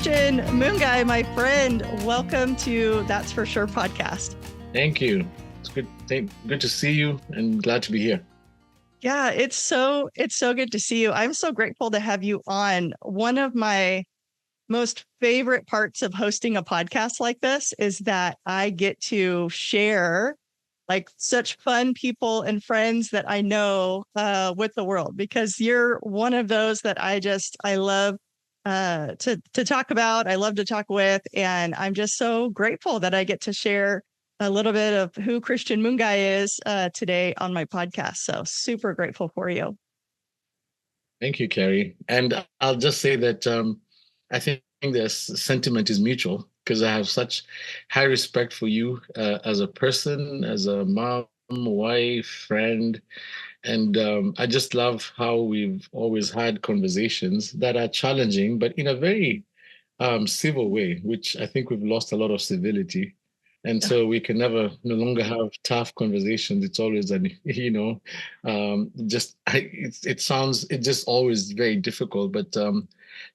Christian Mungai, my friend. Welcome to That's For Sure podcast. Thank you. It's good. Good to see you and glad to be here. Yeah, it's so good to see you. I'm so grateful to have you on. One of my most favorite parts of hosting a podcast like this is that I get to share like such fun people and friends that I know with the world, because you're one of those that I love to talk about. I love to talk with, and I'm just so grateful that I get to share a little bit of who Christian Mungai is today on my podcast. So super grateful for you. Thank you, Carrie. And I'll just say that I think this sentiment is mutual because I have such high respect for you as a person, as a mom, wife, friend. And I just love how we've always had conversations that are challenging, but in a very civil way, which I think we've lost a lot of civility. And so we can no longer have tough conversations. It's always it's just always very difficult. But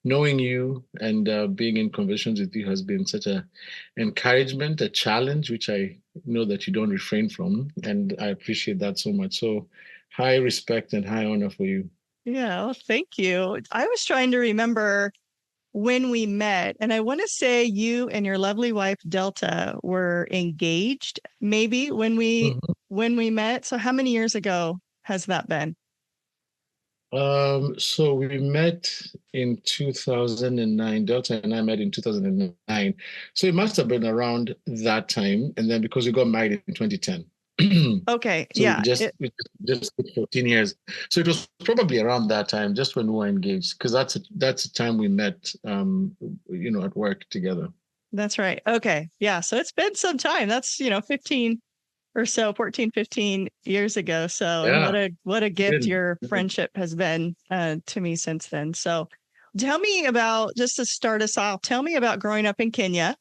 knowing you and being in conversations with you has been such a encouragement, a challenge, which I know that you don't refrain from. And I appreciate that so much. So high respect and high honor for you. Yeah, well, thank you. I was trying to remember when we met, and I want to say you and your lovely wife Delta were engaged maybe when we met. So how many years ago has that been? So we met in 2009. Delta and I met in 2009. So it must have been around that time. And then because we got married in 2010. Okay. So yeah. we just 14 years. So it was probably around that time, just when we were engaged, because that's the time we met, at work together. That's right. Okay. Yeah. So it's been some time. That's, 15 or so, 14, 15 years ago. So Yeah. what a gift your friendship has been to me since then. So tell me about, just to start us off, tell me about growing up in Kenya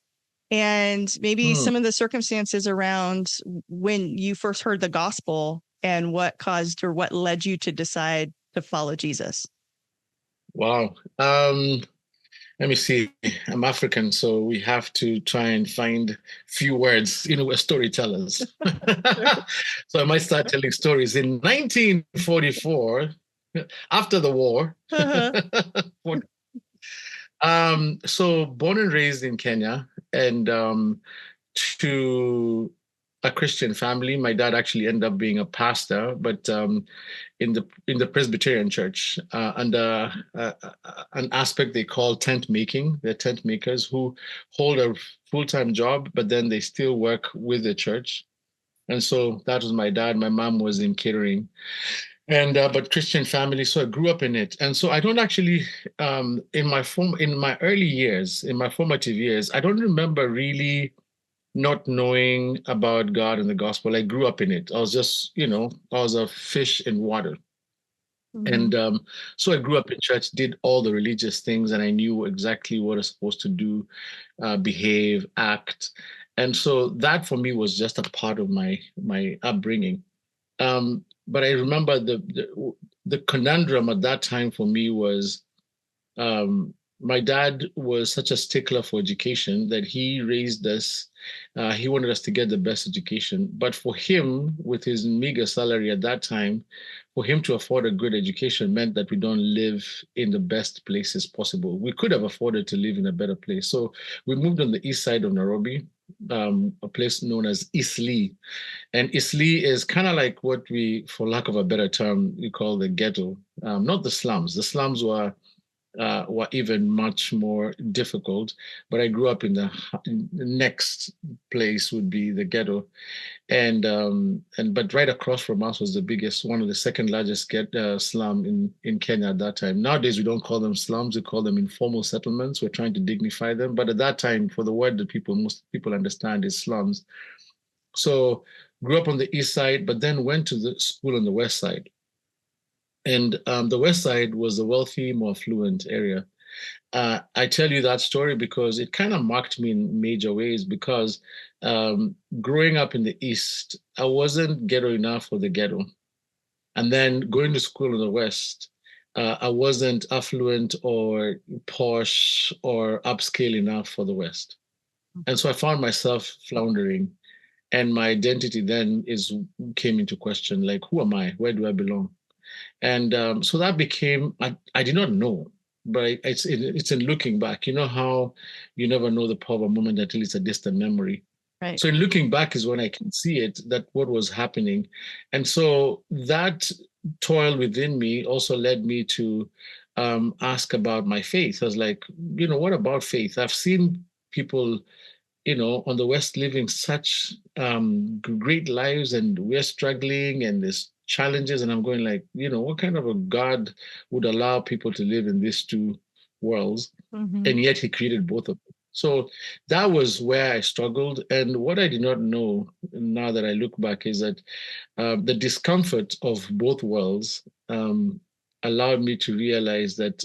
and maybe some of the circumstances around when you first heard the gospel and what caused or what led you to decide to follow Jesus. Wow. Let me see. I'm African, so we have to try and find few words. We're storytellers. So I might start telling stories. In 1944, after the war, so born and raised in Kenya, and to a Christian family. My dad actually ended up being a pastor, but in the Presbyterian church under an aspect they call tent making. They're tent makers who hold a full-time job, but then they still work with the church. And so that was my dad. My mom was in catering, and but Christian family. So I grew up in it, and so I don't actually in my early years, in my formative years, I don't remember really not knowing about God and the gospel. I grew up in it. I was just, I was a fish in water. And so I grew up in church, did all the religious things, and I knew exactly what I was supposed to do, behave, act. And so that for me was just a part of my upbringing. But I remember the conundrum at that time for me was my dad was such a stickler for education that he raised us. He wanted us to get the best education. But for him, with his meager salary at that time, for him to afford a good education meant that we don't live in the best places possible. We could have afforded to live in a better place. So we moved on the east side of Nairobi, a place known as Eastleigh. And Eastleigh is kind of like what we, for lack of a better term, we call the ghetto, not the slums. The slums were even much more difficult. But I grew up in the next place would be the ghetto, but right across from us was the biggest, one of the second largest slum in Kenya at that time. Nowadays we don't call them slums; we call them informal settlements. We're trying to dignify them, but at that time, for the word that most people understand is slums. So grew up on the east side, but then went to the school on the west side. And the West Side was the wealthy, more affluent area. I tell you that story because it kind of marked me in major ways because growing up in the East, I wasn't ghetto enough for the ghetto. And then going to school in the West, I wasn't affluent or posh or upscale enough for the West. And so I found myself floundering. And my identity then came into question, like, who am I? Where do I belong? And so that became, I did not know, but it's in looking back. You know how you never know the power of a moment until it's a distant memory. Right. So in looking back is when I can see it, that what was happening. And so that toil within me also led me to ask about my faith. I was like, what about faith? I've seen people, on the West living such great lives, and we're struggling, and there's challenges. And I'm going like, what kind of a God would allow people to live in these two worlds? Mm-hmm. And yet he created both of them. So that was where I struggled. And what I did not know, now that I look back, is that the discomfort of both worlds allowed me to realize that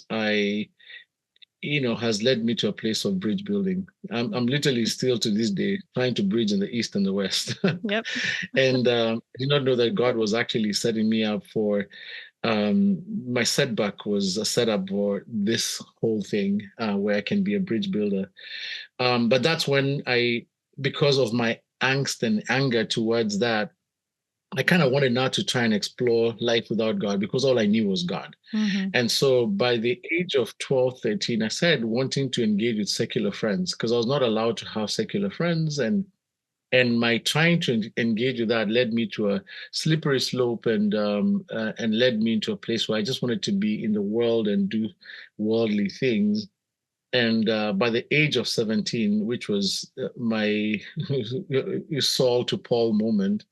has led me to a place of bridge building. I'm literally still to this day trying to bridge in the East and the West. Yep. And I did not know that God was actually setting me up for my setback was a setup for this whole thing where I can be a bridge builder. But that's when because of my angst and anger towards that, I kind of wanted now to try and explore life without God, because all I knew was God. Mm-hmm. And so by the age of 12, 13, I started wanting to engage with secular friends, because I was not allowed to have secular friends. And my trying to engage with that led me to a slippery slope, and led me into a place where I just wanted to be in the world and do worldly things. And by the age of 17, which was my Saul to Paul moment,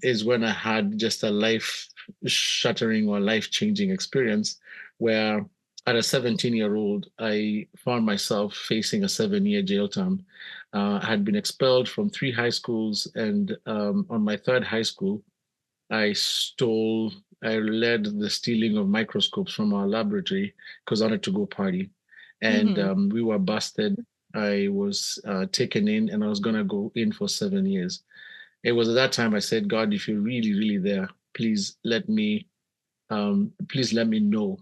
is when I had just a life-shattering or life-changing experience where at a 17-year-old, I found myself facing a 7-year jail term. I had been expelled from 3 high schools, and on my 3rd high school, I led the stealing of microscopes from our laboratory because I wanted to go party. And we were busted. I was taken in, and I was going to go in for 7 years. It was at that time I said, God, if you're really, really there, please let me know.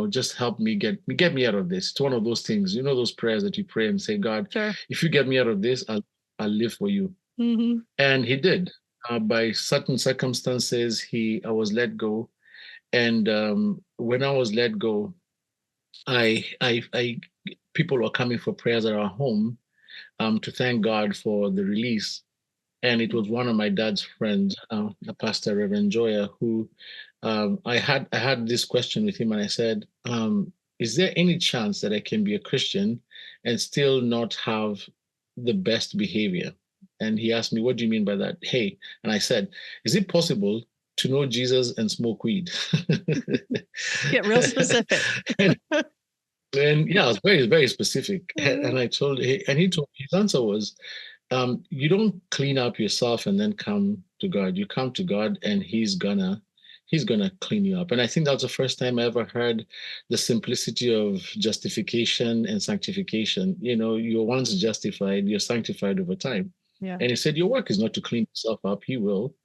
Just help me get me out of this. It's one of those things, those prayers that you pray and say, God, Sure. if you get me out of this, I'll live for you. Mm-hmm. And he did. By certain circumstances, I was let go. And when I was let go, I people were coming for prayers at our home to thank God for the release. And it was one of my dad's friends, Pastor Reverend Joya, who I had this question with him, and I said, "Is there any chance that I can be a Christian and still not have the best behavior?" And he asked me, "What do you mean by that?" Hey, and I said, "Is it possible to know Jesus and smoke weed?" Get real specific. and yeah, I was very, very specific. And I he told me, his answer was, you don't clean up yourself and then come to God. You come to God, and He's gonna clean you up. And I think that was the first time I ever heard the simplicity of justification and sanctification. You're once justified, you're sanctified over time. Yeah. And he said, your work is not to clean yourself up, He will.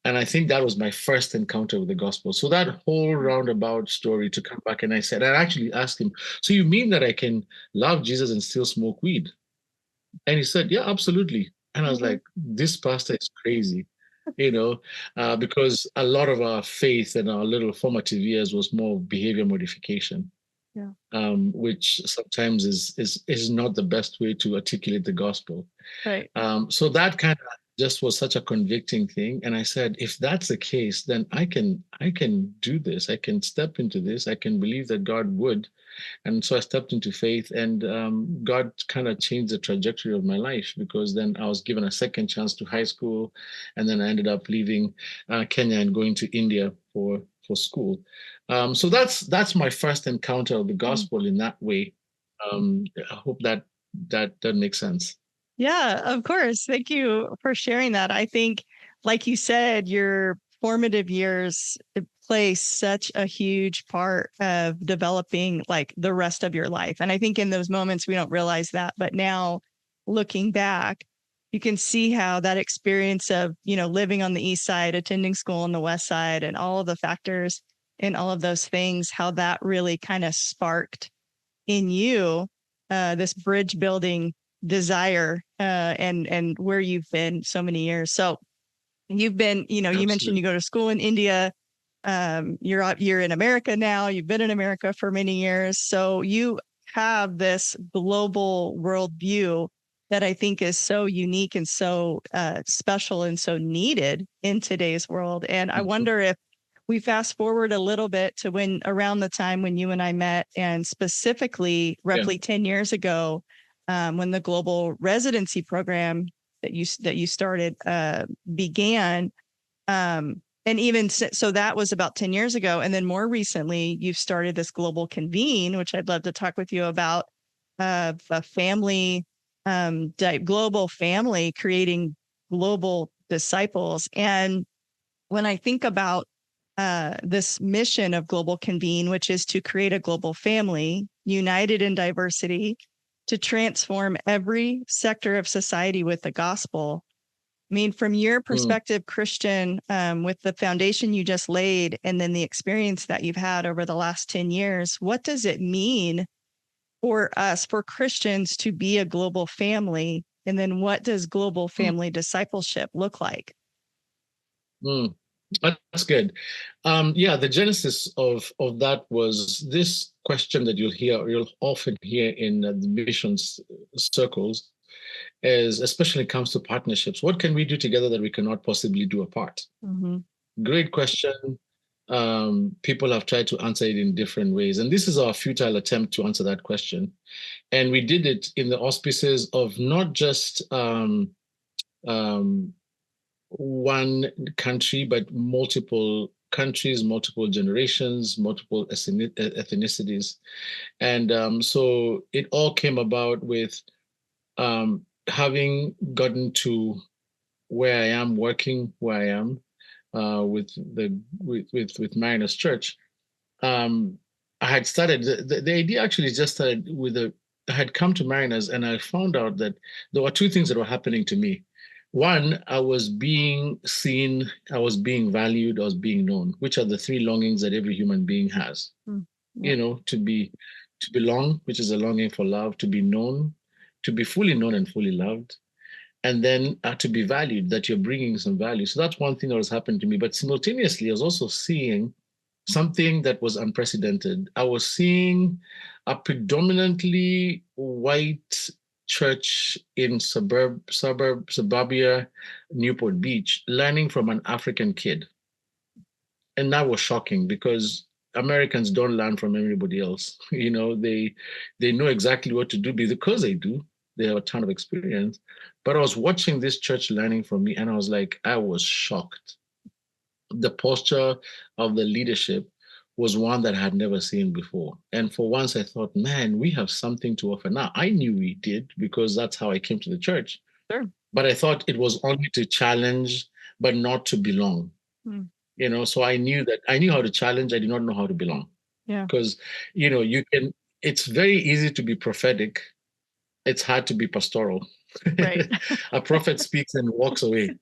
And I think that was my first encounter with the gospel. So that whole roundabout story to come back, and I actually asked him, so you mean that I can love Jesus and still smoke weed? And he said, yeah, absolutely. And I was like, this pastor is crazy, because a lot of our faith and our little formative years was more behavior modification, Yeah. Which sometimes is not the best way to articulate the gospel. Right. So that kind of just was such a convicting thing. And I said, if that's the case, then I can do this. I can step into this. I can believe that God would. And so I stepped into faith, and God kind of changed the trajectory of my life, because then I was given a second chance to high school, and then I ended up leaving Kenya and going to India for school. So that's my first encounter of the gospel in that way. I hope that makes sense. Yeah, of course. Thank you for sharing that. I think, like you said, your formative years play such a huge part of developing like the rest of your life. And I think in those moments we don't realize that, but now looking back, you can see how that experience of, living on the east side, attending school on the west side, and all of the factors and all of those things, how that really kind of sparked in you this bridge building desire, and where you've been so many years. So you've been, you Absolutely. mentioned you go to school in India. You're in America now. You've been in America for many years. So you have this global worldview that I think is so unique and so special and so needed in today's world. And I wonder if we fast forward a little bit to when around the time when you and I met, and specifically roughly 10 years ago, when the global residency program that you started began. And even so that was about 10 years ago. And then more recently, you've started this global convene, which I'd love to talk with you about, a family, global family, creating global disciples. And when I think about this mission of Global Convene, which is to create a global family united in diversity to transform every sector of society with the gospel. I mean, from your perspective, Christian, with the foundation you just laid and then the experience that you've had over the last 10 years, what does it mean for us, for Christians, to be a global family? And then what does global family discipleship look like? That's good. The genesis of that was this question that you'll often hear in the missions circles, is especially when it comes to partnerships. What can we do together that we cannot possibly do apart? Mm-hmm. Great question. People have tried to answer it in different ways, and this is our futile attempt to answer that question. And we did it in the auspices of not just one country, but multiple countries, multiple generations, multiple ethnicities. And so it all came about with having gotten to where I am, working where I am with Mariners Church. I had started, the idea actually just started I had come to Mariners, and I found out that there were two things that were happening to me. One, I was being seen, I was being valued, I was being known, which are the three longings that every human being has. To belong, which is a longing for love, to be known, to be fully known and fully loved, and then to be valued, that you're bringing some value. So that's one thing that was happening to me. But simultaneously, I was also seeing something that was unprecedented. I was seeing a predominantly white church in suburbia, Newport Beach, learning from an African kid. And that was shocking, because Americans don't learn from everybody else. They know exactly what to do because they do. They have a ton of experience. But I was watching this church learning from me, and I was like, I was shocked. The posture of the leadership was one that I had never seen before. And for once I thought, man, we have something to offer. Now, I knew we did, because that's how I came to the church. Sure. But I thought it was only to challenge, but not to belong. So I knew how to challenge. I did not know how to belong. Yeah. Because, it's very easy to be prophetic. It's hard to be pastoral. Right. A prophet speaks and walks away.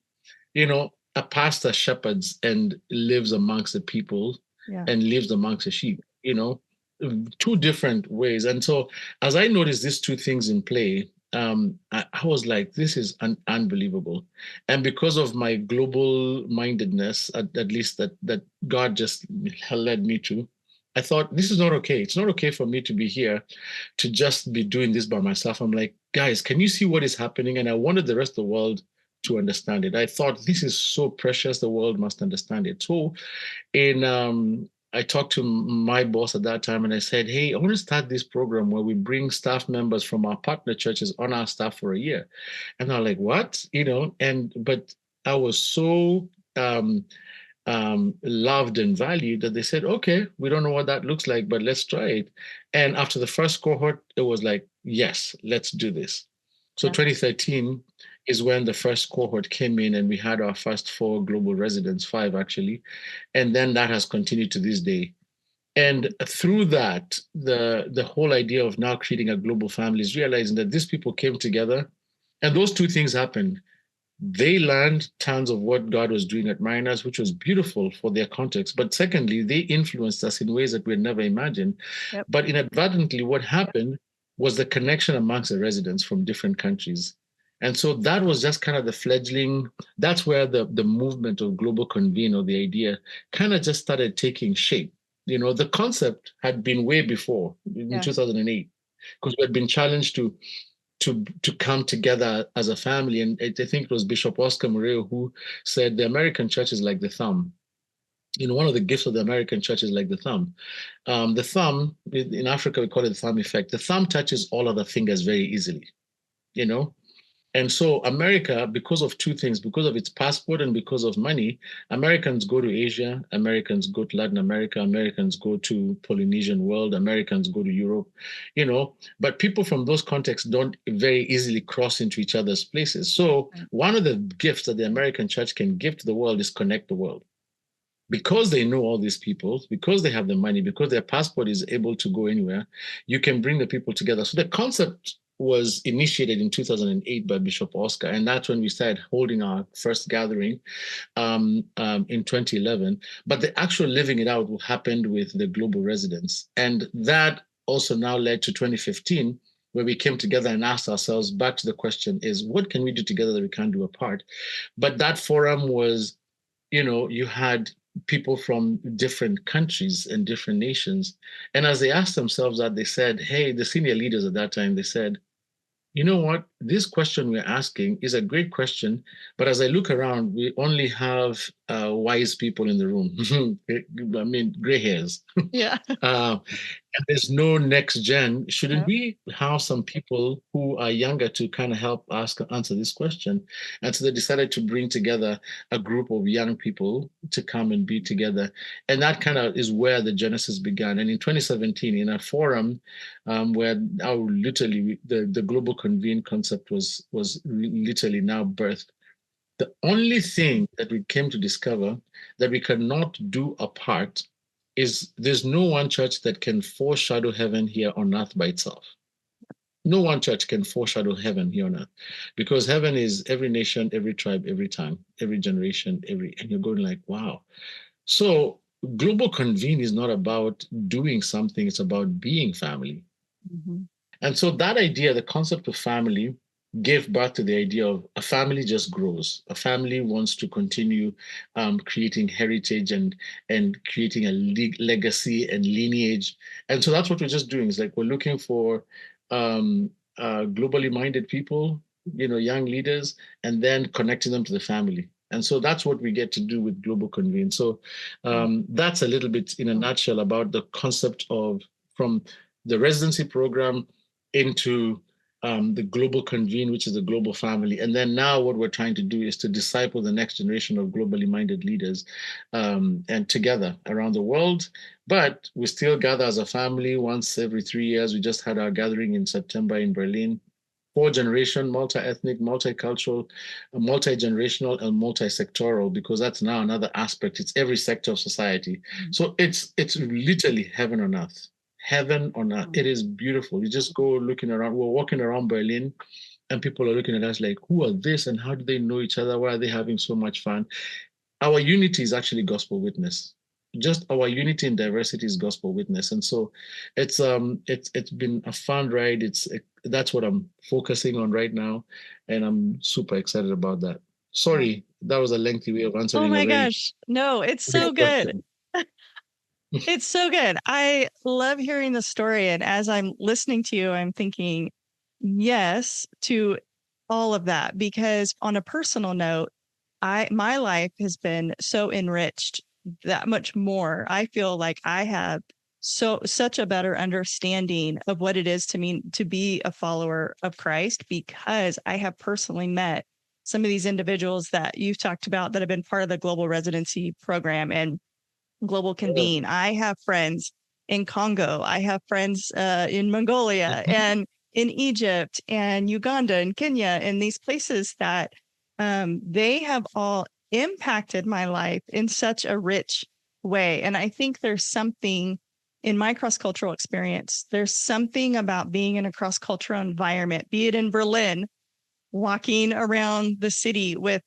A pastor shepherds and lives amongst the people and lives amongst the sheep, two different ways. And so as I noticed these two things in play, I was like, this is unbelievable. And because of my global mindedness, at least that God just led me to, I thought, this is not okay. It's not okay for me to be here to just be doing this by myself. I'm like, guys, can you see what is happening? And I wanted the rest of the world to understand it. I thought, this is so precious, the world must understand it. So I talked to my boss at that time, and I said, hey, I want to start this program where we bring staff members from our partner churches on our staff for a year. And they're like, what? But I was so loved and valued that they said, okay, we don't know what that looks like, but let's try it. And after the first cohort, it was like, yes, let's do this. So 2013 is when the first cohort came in, and we had our first 4 global residents, 5 actually. And then that has continued to this day. And through that, the whole idea of now creating a global family is realizing that these people came together, and those two things happened. They learned tons of what God was doing at Mariners, which was beautiful for their context. But secondly, they influenced us in ways that we had never imagined. Yep. But inadvertently, what happened was the connection amongst the residents from different countries. And so that was just kind of the fledgling, that's where the movement of global convene, or the idea, kind of just started taking shape. The concept had been way before, in 2008, because we had been challenged to come together as a family. And I think it was Bishop Oscar Murillo who said the American church is like the thumb. One of the gifts of the American church is like the thumb. The thumb, in Africa, we call it the thumb effect. The thumb touches all other fingers very easily, you know? And so America, because of two things, because of its passport and because of money, Americans go to Asia, Americans go to Latin America, Americans go to Polynesian world, Americans go to Europe, but people from those contexts don't very easily cross into each other's places. So one of the gifts that the American church can give to the world is connect the world. Because they know all these people, because they have the money, because their passport is able to go anywhere, you can bring the people together. So the concept was initiated in 2008 by Bishop Oscar, and that's when we started holding our first gathering in 2011. But the actual living it out happened with the global residents, and that also now led to 2015, where we came together and asked ourselves, back to the question is, what can we do together that we can't do apart? But that forum was, you had people from different countries and different nations. And as they asked themselves that, they said, hey, the senior leaders at that time, they said, you know what, this question we're asking is a great question, but as I look around, we only have wise people in the room. I mean, gray hairs. Yeah. And there's no next gen. Shouldn't we have some people who are younger to kind of help answer this question? And so they decided to bring together a group of young people to come and be together. And that kind of is where the genesis began. And in 2017, in a forum where now literally the global convene concept was literally now birthed, the only thing that we came to discover that we cannot do apart is there's no one church that can foreshadow heaven here on earth by itself. No one church can foreshadow heaven here on earth, because heaven is every nation, every tribe, every time, every generation, and you're going like, wow. So global convene is not about doing something, it's about being family. Mm-hmm. And so that idea, the concept of family, gave birth to the idea of a family just grows. A family wants to continue creating heritage and creating a legacy and lineage. And so that's what we're just doing. It's like we're looking for globally minded people, young leaders, and then connecting them to the family. And so that's what we get to do with Global Convene. So that's a little bit in a nutshell about the concept of from the residency program into the Global Convene, which is the global family. And then now what we're trying to do is to disciple the next generation of globally minded leaders and together around the world. But we still gather as a family once every 3 years. We just had our gathering in September in Berlin. 4-generation, multi-ethnic, multicultural, multi-generational, and multi-sectoral, because that's now another aspect. It's every sector of society. Mm-hmm. So it's literally heaven on earth. Heaven on earth. It is beautiful. You just go looking around. We're walking around Berlin and people are looking at us like, who are this and how do they know each other? Why are they having so much fun? Our unity is actually gospel witness. Just our unity in diversity is gospel witness. And so it's been a fun ride. That's what I'm focusing on right now. And I'm super excited about that. Sorry, that was a lengthy way of answering. Oh my gosh. No, it's so good. It's so good. I love hearing the story. And as I'm listening to you, I'm thinking yes to all of that, because on a personal note, my life has been so enriched that much more. I feel like I have such a better understanding of what it is to mean to be a follower of Christ, because I have personally met some of these individuals that you've talked about that have been part of the global residency program and Global Convene. I have friends in Congo. I have friends in Mongolia and in Egypt and Uganda and Kenya, and these places that they have all impacted my life in such a rich way. And I think there's something in my cross-cultural experience, there's something about being in a cross-cultural environment, be it in Berlin, walking around the city with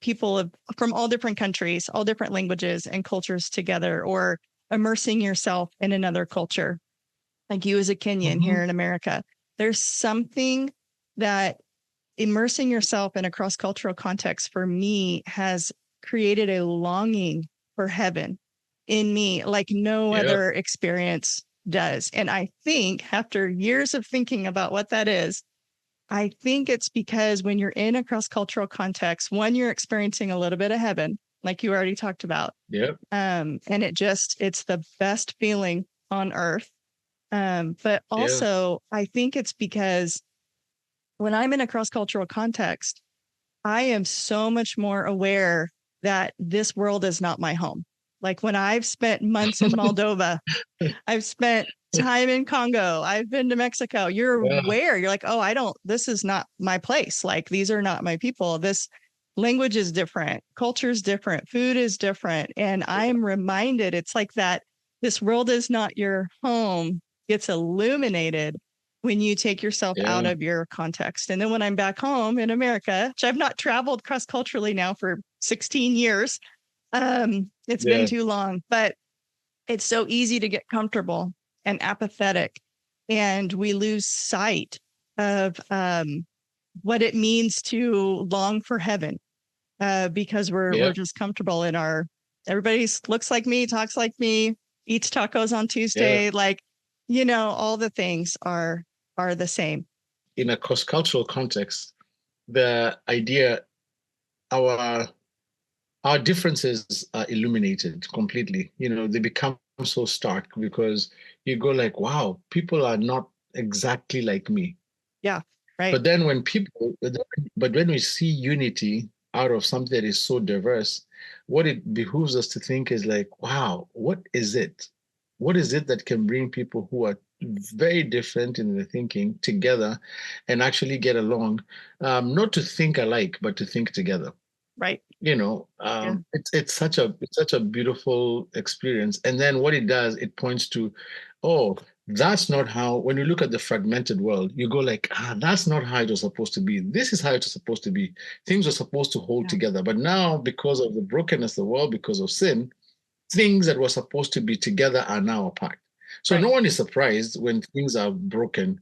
people from all different countries, all different languages and cultures together, or immersing yourself in another culture, like you as a Kenyan here in America. There's something that immersing yourself in a cross-cultural context for me has created a longing for heaven in me like no other experience does. And I think after years of thinking about what that is, I think it's because when you're in a cross-cultural context, one, you're experiencing a little bit of heaven, like you already talked about. And it's the best feeling on earth. But also I think it's because when I'm in a cross-cultural context, I am so much more aware that this world is not my home. Like when I've spent months in Moldova, I've spent time in Congo, I've been to Mexico, you're aware, you're like, oh, this is not my place. Like, these are not my people. This language is different, culture is different, food is different. And I'm reminded, it's like that this world is not your home gets illuminated when you take yourself out of your context. And then when I'm back home in America, which I've not traveled cross-culturally now for 16 years, it's been too long, but it's so easy to get comfortable and apathetic. And we lose sight of what it means to long for heaven because we're just comfortable in everybody looks like me, talks like me, eats tacos on Tuesday. Like, all the things are the same. In a cross-cultural context, the idea, our differences are illuminated completely. They become so stark because you go like, wow, people are not exactly like me. Yeah, right. But then when we see unity out of something that is so diverse, what it behooves us to think is like, wow, what is it? What is it that can bring people who are very different in their thinking together and actually get along, not to think alike, but to think together. Right. It's such a beautiful experience. And then what it does, it points to, oh, that's not how, when you look at the fragmented world, you go like, that's not how it was supposed to be. This is how it was supposed to be. Things were supposed to hold together. But now, because of the brokenness of the world, because of sin, things that were supposed to be together are now apart. So no one is surprised when things are broken.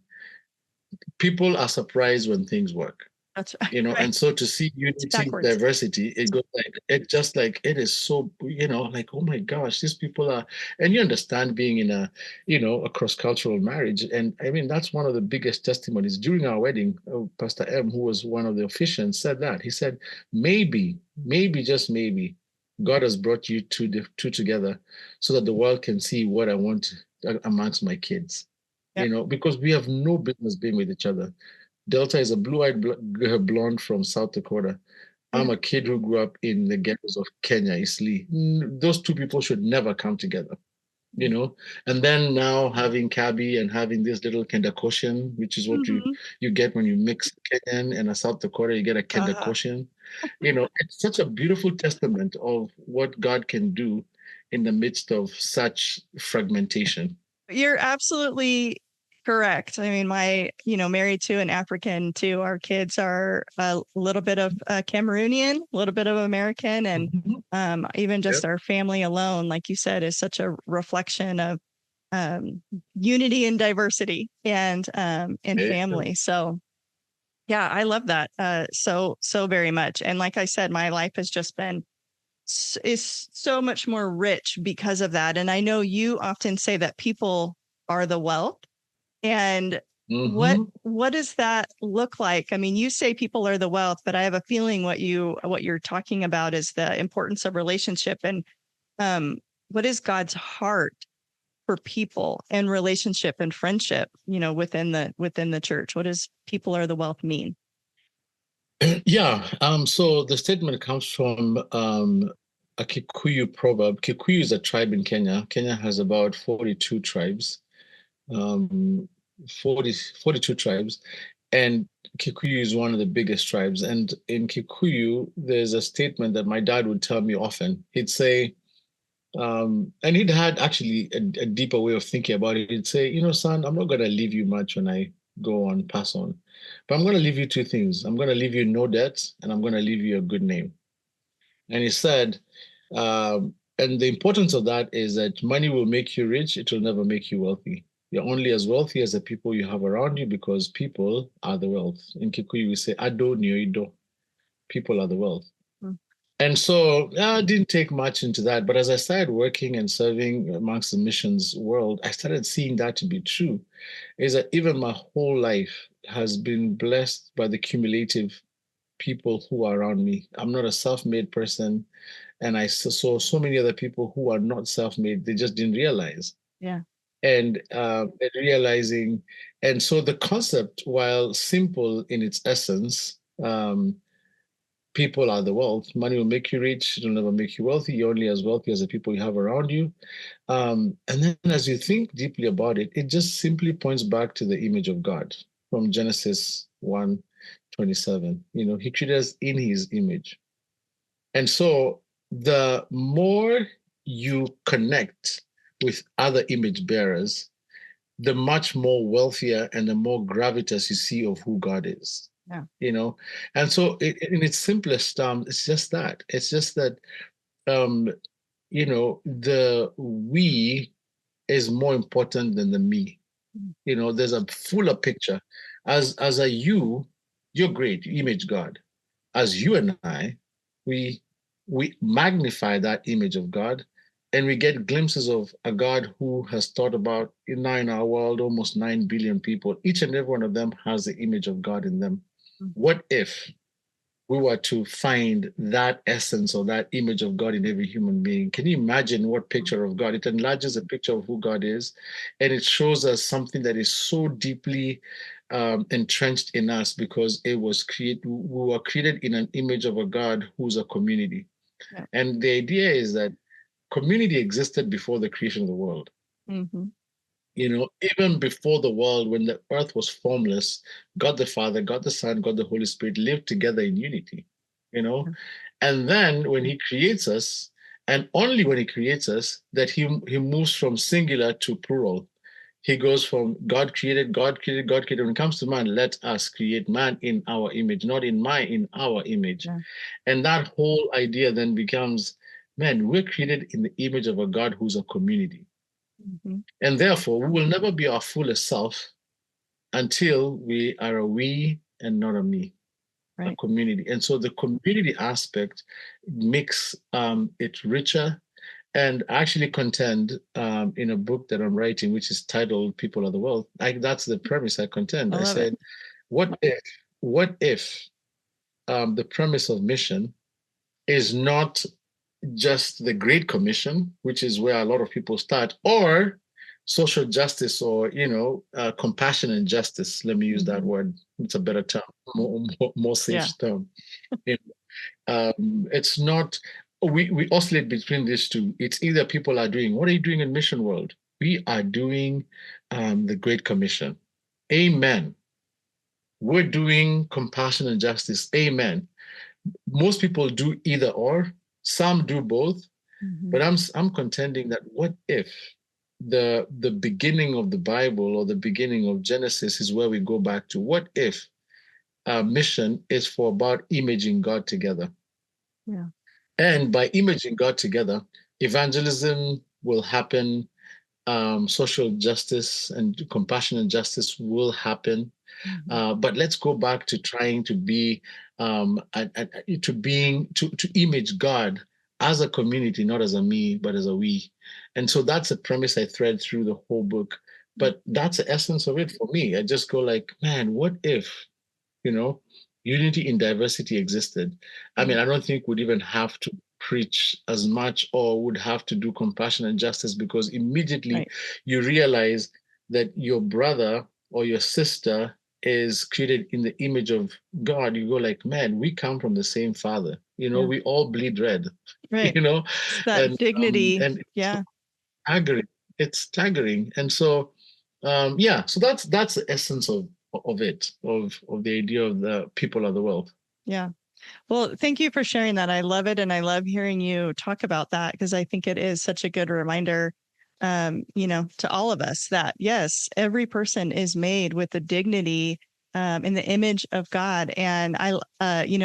People are surprised when things work. That's right. And so to see unity, diversity, it goes like, it is so, like, oh my gosh, these people are, and you understand being in a cross-cultural marriage. And I mean, that's one of the biggest testimonies during our wedding. Pastor M, who was one of the officiants, said that. He said, maybe, just maybe, God has brought you two together so that the world can see what I want amongst my kids, because we have no business being with each other. Delta is a blue-eyed blonde from South Dakota. I'm a kid who grew up in the ghettos of Kenya, Isli. Those two people should never come together, And then now having Kabi and having this little Kendakoshian, which is what you get when you mix Kenyan and a South Dakota, you get a Kendakoshian. It's such a beautiful testament of what God can do in the midst of such fragmentation. You're absolutely correct. I mean, married to an African too. Our kids are a little bit of Cameroonian, a little bit of American, and even just our family alone, like you said, is such a reflection of unity and diversity and family. So, yeah, I love that so very much. And like I said, my life has just been is so much more rich because of that. And I know you often say that people are the wealth. And what does that look like? I mean, you say people are the wealth, but I have a feeling what you're talking about is the importance of relationship. And what is God's heart for people and relationship and friendship, within the church? What does people are the wealth mean? Yeah. So the statement comes from a Kikuyu proverb. Kikuyu is a tribe in Kenya. Kenya has about 42 tribes. 42 tribes, and Kikuyu is one of the biggest tribes. And in Kikuyu, there's a statement that my dad would tell me often. He'd say, and he'd had actually a deeper way of thinking about it. He'd say, son, I'm not going to leave you much when I go on, pass on. But I'm going to leave you two things. I'm going to leave you no debt, and I'm going to leave you a good name. And he said, and the importance of that is that money will make you rich, it will never make you wealthy. You're only as wealthy as the people you have around you, because people are the wealth. In Kikuyu, we say, Ado Nyoido. People are the wealth. Mm. And so I didn't take much into that. But as I started working and serving amongst the missions world, I started seeing that to be true. Is that even my whole life has been blessed by the cumulative people who are around me. I'm not a self-made person. And I saw so many other people who are not self-made. They just didn't realize. Yeah. And realizing. And so the concept, while simple in its essence, people are the wealth. Money will make you rich. It'll never make you wealthy. You're only as wealthy as the people you have around you. And then as you think deeply about it, it just simply points back to the image of God from Genesis 1:27. He created us in his image. And so the more you connect with other image bearers, the much more wealthier and the more gravitas you see of who God is. Yeah. And so in its simplest term, it's just that. It's just that, the we is more important than the me. There's a fuller picture. As a you're great, you image God. As you and I, we magnify that image of God, and we get glimpses of a God who has thought about, in our world, almost 9 billion people. Each and every one of them has the image of God in them. What if we were to find that essence or that image of God in every human being? Can you imagine what picture of God? It enlarges the picture of who God is, and it shows us something that is so deeply entrenched in us, because it was created. We were created in an image of a God who's a community. Yeah. And the idea is that community existed before the creation of the world. Mm-hmm. Even before the world, when the earth was formless, God the Father, God the Son, God the Holy Spirit lived together in unity. And then when he creates us, and only when he creates us, that he moves from singular to plural. He goes from God created, God created, God created. When it comes to man, let us create man in our image, not in our image. Yeah. And that whole idea then becomes, man, we're created in the image of a God who's a community. Mm-hmm. And therefore, we will never be our fullest self until we are a we and not a me, a community. And so the community aspect makes it richer. And I actually contend in a book that I'm writing, which is titled People of the World. That's the premise I contend. I said, what if the premise of mission is not just the Great Commission, which is where a lot of people start, or social justice, or compassion and justice. Let me use that word. It's a better term, more safe term. It's not. We oscillate between these two. It's either people are doing, what are you doing in mission world? We are doing the Great Commission. Amen. We're doing compassion and justice. Amen. Most people do either or. Some do both. But I'm contending that what if the beginning of the Bible, or the beginning of Genesis, is where we go back to? What if our mission is for about imaging God together? Yeah. And by imaging God together, evangelism will happen, social justice and compassion and justice will happen. But let's go back to trying to be to image God as a community, not as a me, but as a we. And so that's a premise I thread through the whole book. But that's the essence of it for me. I just go like, man, what if, unity in diversity existed? I mean, I don't think we'd even have to preach as much, or would have to do compassion and justice, because immediately you realize that your brother or your sister is created in the image of God. You go like, man, we come from the same Father. We all bleed red. Right. It's that and dignity. And yeah. Staggering. It's staggering. And so, so that's the essence of it, of the idea of the people of the world. Yeah. Well, thank you for sharing that. I love it. And I love hearing you talk about that, because I think it is such a good reminder to all of us that, yes, every person is made with the dignity in the image of God. And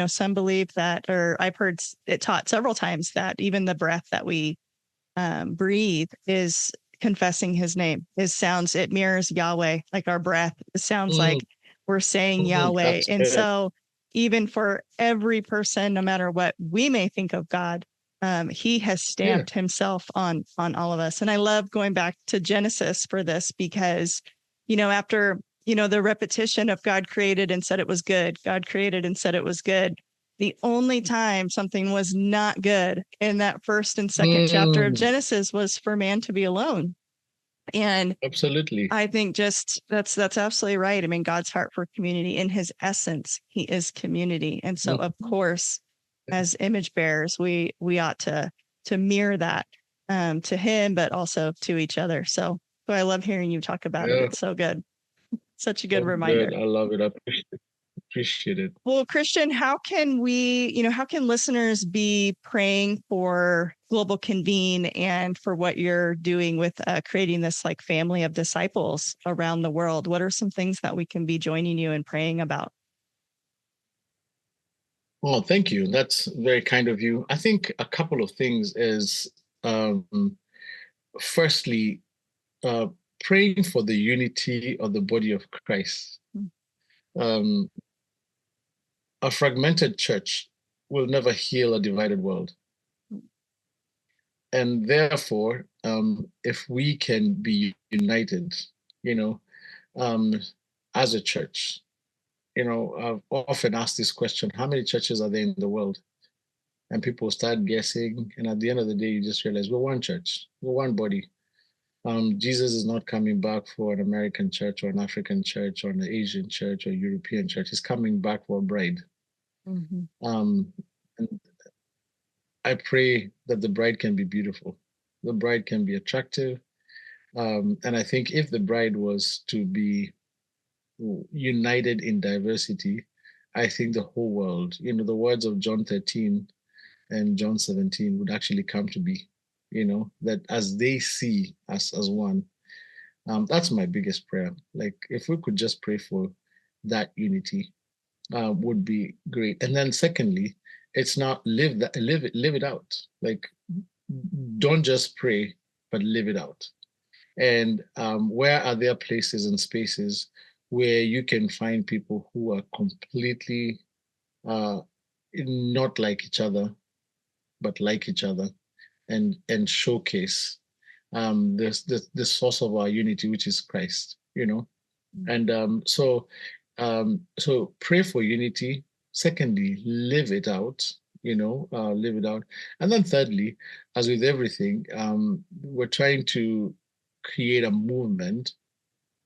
some believe that, or I've heard it taught several times that even the breath that we breathe is confessing his name. It mirrors Yahweh, like our breath. It sounds like we're saying Yahweh. That's And good. so even for every person, no matter what we may think of God, he has stamped himself on all of us. And I love going back to Genesis for this because, after, the repetition of God created and said it was good, God created and said it was good. The only time something was not good in that first and second chapter of Genesis was for man to be alone. And absolutely, I think just that's absolutely right. I mean, God's heart for community, in his essence, he is community. And so of course, as image bearers, we ought to mirror that to him, but also to each other. So I love hearing you talk about it. It's so good. Such a good reminder. I love it. I appreciate it. Well, Christian, how can listeners be praying for Global Convene and for what you're doing with creating this like family of disciples around the world? What are some things that we can be joining you in praying about? Oh, thank you. That's very kind of you. I think a couple of things is, firstly, praying for the unity of the body of Christ. Um, a fragmented church will never heal a divided world. And therefore, if we can be united, as a church, I've often asked this question: how many churches are there in the world? And people start guessing, and at the end of the day, you just realize we're one church, we're one body. Jesus is not coming back for an American church or an African church or an Asian church or European church. He's coming back for a bride. And I pray that the bride can be beautiful, the bride can be attractive. And I think if the bride was to be united in diversity, I think the whole world, the words of John 13 and John 17 would actually come to be, that as they see us as one. That's my biggest prayer. Like if we could just pray for that unity, would be great. And then secondly, it's not live it out. Like don't just pray, but live it out. And where are there places and spaces where you can find people who are completely not like each other, but like each other, and showcase the source of our unity, which is Christ, And so pray for unity. Secondly, live it out, live it out. And then thirdly, as with everything, we're trying to create a movement,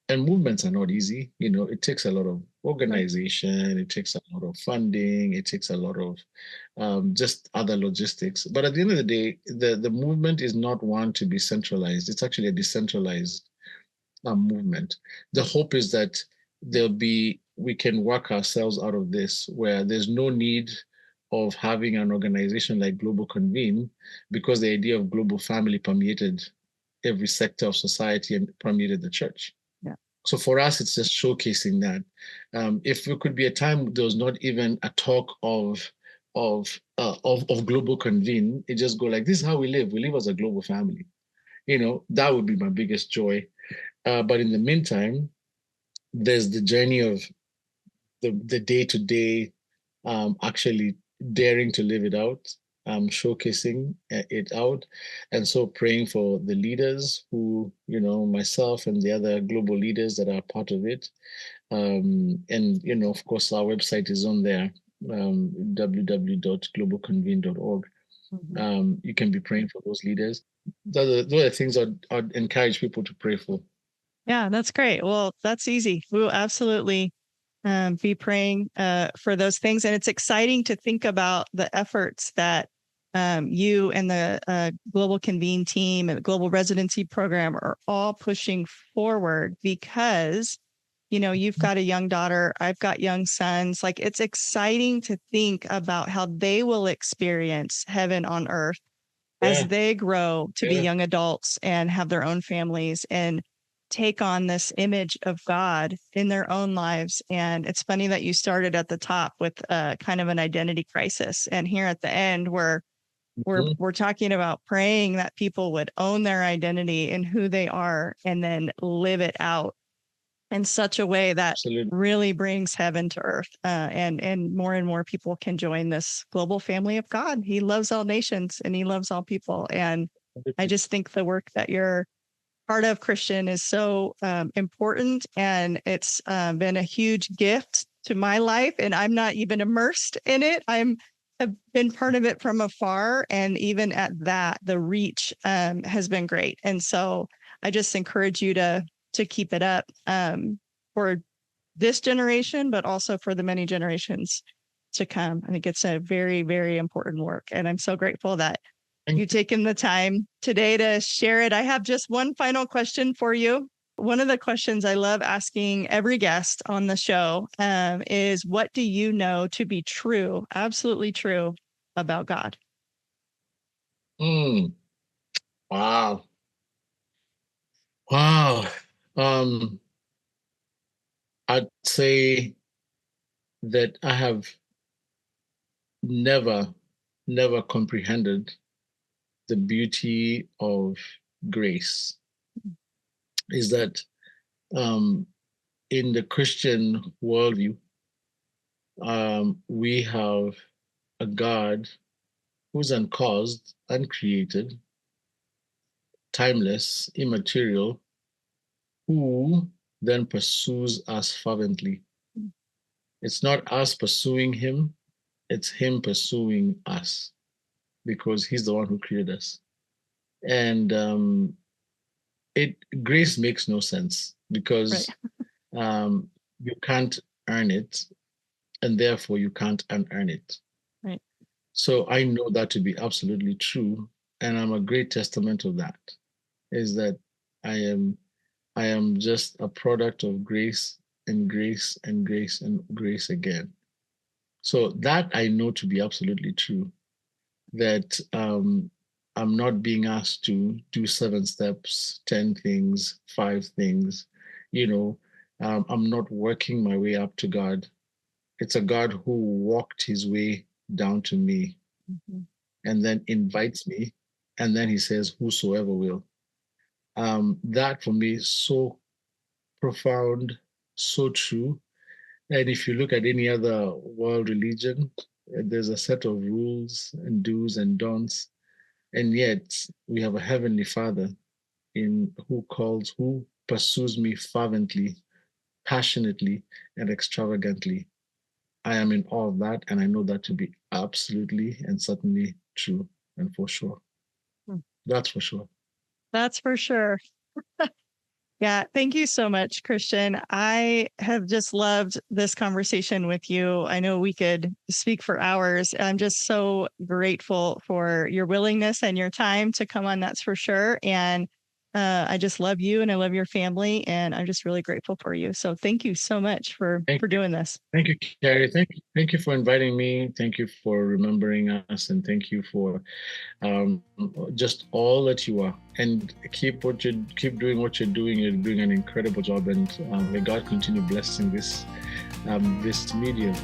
and movements are not easy. It takes a lot of organization, it takes a lot of funding, it takes a lot of just other logistics. But at the end of the day, the movement is not one to be centralized. It's actually a decentralized movement. The hope is that we can work ourselves out of this, where there's no need of having an organization like Global Convene, because the idea of global family permeated every sector of society and permeated the church. Yeah. So for us, it's just showcasing that. If it could be a time there was not even a talk of Global Convene, it just go like, this is how we live. We live as a global family. That would be my biggest joy. But in the meantime, there's the journey of the day-to-day, actually daring to live it out, showcasing it out. And so praying for the leaders who, myself and the other global leaders that are part of it. And, of course, our website is on there, www.globalconvene.org. You can be praying for those leaders. Those are the things I'd encourage people to pray for. Yeah, that's great. Well, that's easy. We will absolutely be praying for those things. And it's exciting to think about the efforts that you and the Global Convene team and the Global Residency Program are all pushing forward, because, you've got a young daughter, I've got young sons. Like, it's exciting to think about how they will experience heaven on earth as they grow to be Yeah. young adults and have their own families and take on this image of God in their own lives. And it's funny that you started at the top with kind of an identity crisis, and here at the end we're talking about praying that people would own their identity and who they are and then live it out in such a way that Absolutely. really brings heaven to earth. And more people can join this global family of God. He loves all nations and he loves all people. And I just think the work that you're part of, Christian, is so important. And it's been a huge gift to my life. And I'm not even immersed in it. Have been part of it from afar. And even at that, the reach has been great. And so I just encourage you to keep it up for this generation, but also for the many generations to come. I think it's a very, very important work. And I'm so grateful that you've taken the time today to share it. I have just one final question for you. One of the questions I love asking every guest on the show is, what do you know to be true, absolutely true, about God? Wow. Wow. I'd say that I have never comprehended the beauty of grace. Is that in the Christian worldview, we have a God who's uncaused, uncreated, timeless, immaterial, who then pursues us fervently. It's not us pursuing him, it's him pursuing us, because he's the one who created us. And grace makes no sense, because you can't earn it, and therefore you can't unearn it. Right. So I know that to be absolutely true, and I'm a great testament of that. Is that I am just a product of grace and grace and grace and grace again. So that I know to be absolutely true. That I'm not being asked to do 7 steps, 10 things, 5 things. I'm not working my way up to God. It's a God who walked his way down to me and then invites me, and then he says, whosoever will. That for me is so profound, so true. And if you look at any other world religion, there's a set of rules and do's and don'ts. And yet we have a heavenly Father who pursues me fervently, passionately, and extravagantly. I am in awe of that, and I know that to be absolutely and certainly true and for sure. That's for sure. That's for sure. Yeah, thank you so much, Christian. I have just loved this conversation with you. I know we could speak for hours. I'm just so grateful for your willingness and your time to come on, that's for sure. And I just love you and I love your family, and I'm just really grateful for you. So thank you so much for doing this. Thank you, Carrie. Thank you for inviting me. Thank you for remembering us, and thank you for just all that you are. And keep doing what you're doing. You're doing an incredible job, and may God continue blessing this medium.